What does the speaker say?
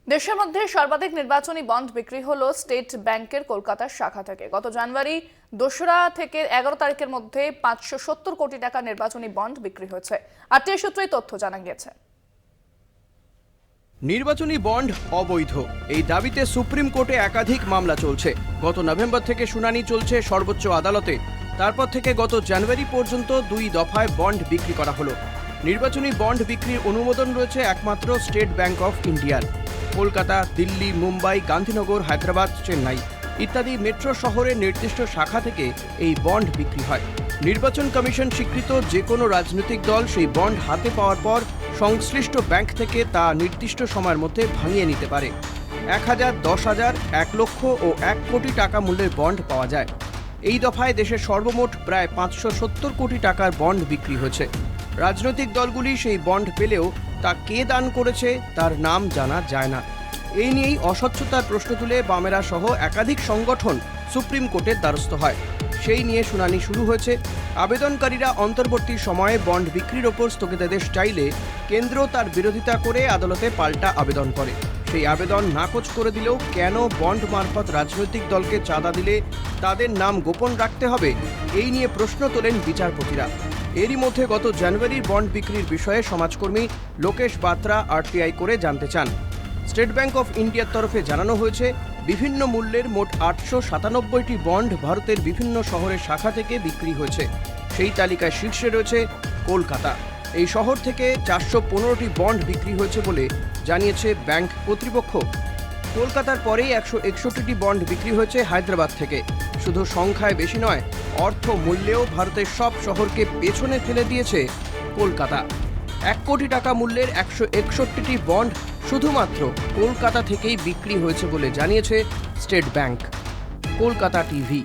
দেশের মধ্যে সর্বাধিক নির্বাচনী বন্ড বিক্রি হলো স্টেট ব্যাংকের কলকাতার শাখা থেকে। গত জানুয়ারি 2রা থেকে 11 তারিখের মধ্যে 570 কোটি টাকা নির্বাচনী বন্ড বিক্রি হয়েছে। আরটিআই সূত্রে তথ্য জানা গিয়েছে। নির্বাচনী বন্ড অবৈধ এই দাবিতে সুপ্রিম কোর্টে একাধিক মামলা চলছে। গত নভেম্বর থেকে শুনানি চলছে সর্বোচ্চ আদালতে। তারপর থেকে গত জানুয়ারি পর্যন্ত 2 দফায় বন্ড বিক্রি করা হলো। নির্বাচনী বন্ড বিক্রির অনুমোদন রয়েছে একমাত্র স্টেট ব্যাংক অফ ইন্ডিয়ার। কলকাতা, দিল্লি, মুম্বাই, গান্ধীনগর, হায়দ্রাবাদ, চেন্নাই ইত্যাদি মেট্রো শহরের নির্দিষ্ট শাখা থেকে এই বন্ড বিক্রি হয়। নির্বাচন কমিশন স্বীকৃত যে কোনো রাজনৈতিক দল সেই বন্ড হাতে পাওয়ার পর সংশ্লিষ্ট ব্যাংক থেকে তা নির্দিষ্ট সময়ের মধ্যে ভাঙিয়ে নিতে পারে। 1000, 10,000, 1 লক্ষ ও 1 কোটি টাকা মূল্যের বন্ড পাওয়া যায়। এই দফায় দেশের সর্বমোট প্রায় 570 কোটি টাকার বন্ড বিক্রি হয়েছে। রাজনৈতিক দলগুলি সেই বন্ড পেলেও তা কে দান করেছে তার নাম জানা যায় না। এই নিয়েই অস্বচ্ছতার প্রশ্ন তুলে বামেরা সহ একাধিক সংগঠন সুপ্রিম কোর্টের দ্বারস্থ হয়। সেই নিয়ে শুনানি শুরু হয়েছে। আবেদনকারীরা অন্তর্বর্তী সময়ে বন্ড বিক্রির ওপর স্থগিতাদেশ চাইলে কেন্দ্র তার বিরোধিতা করে আদালতে পাল্টা আবেদন করে। সেই আবেদন নাকচ করে দিলেও কেন বন্ড মারফত রাজনৈতিক দলকে চাঁদা দিলে তাদের নাম গোপন রাখতে হবে, এই নিয়ে প্রশ্ন তোলেন বিচারপতিরা। এরই মধ্যে গত জানুয়ারির বন্ড বিক্রির বিষয়ে সমাজকর্মী লোকেশ বাত্রা আরটিআই করে জানতে চান। স্টেট ব্যাংক অফ ইন্ডিয়ার তরফে জানানো হয়েছে, বিভিন্ন মূল্যের মোট 897টি বন্ড ভারতের বিভিন্ন শহরের শাখা থেকে বিক্রি হয়েছে। সেই তালিকায় শীর্ষে রয়েছে কলকাতা। এই শহর থেকে 415টি বন্ড বিক্রি হয়েছে বলে জানিয়েছে ব্যাংক কর্তৃপক্ষ। কলকাতার পরেই 161টি বন্ড বিক্রি হয়েছে হায়দ্রাবাদ থেকে। শুধু সংখ্যায় বেশি নয়, অর্থ মূল্যেও ভারতের সব শহরকে পেছনে ফেলে দিয়েছে কলকাতা। 1 কোটি টাকা মূল্যের 161টি বন্ড শুধুমাত্র কলকাতা থেকেই বিক্রি হয়েছে বলে জানিয়েছে স্টেট ব্যাংক। কলকাতা টিভি।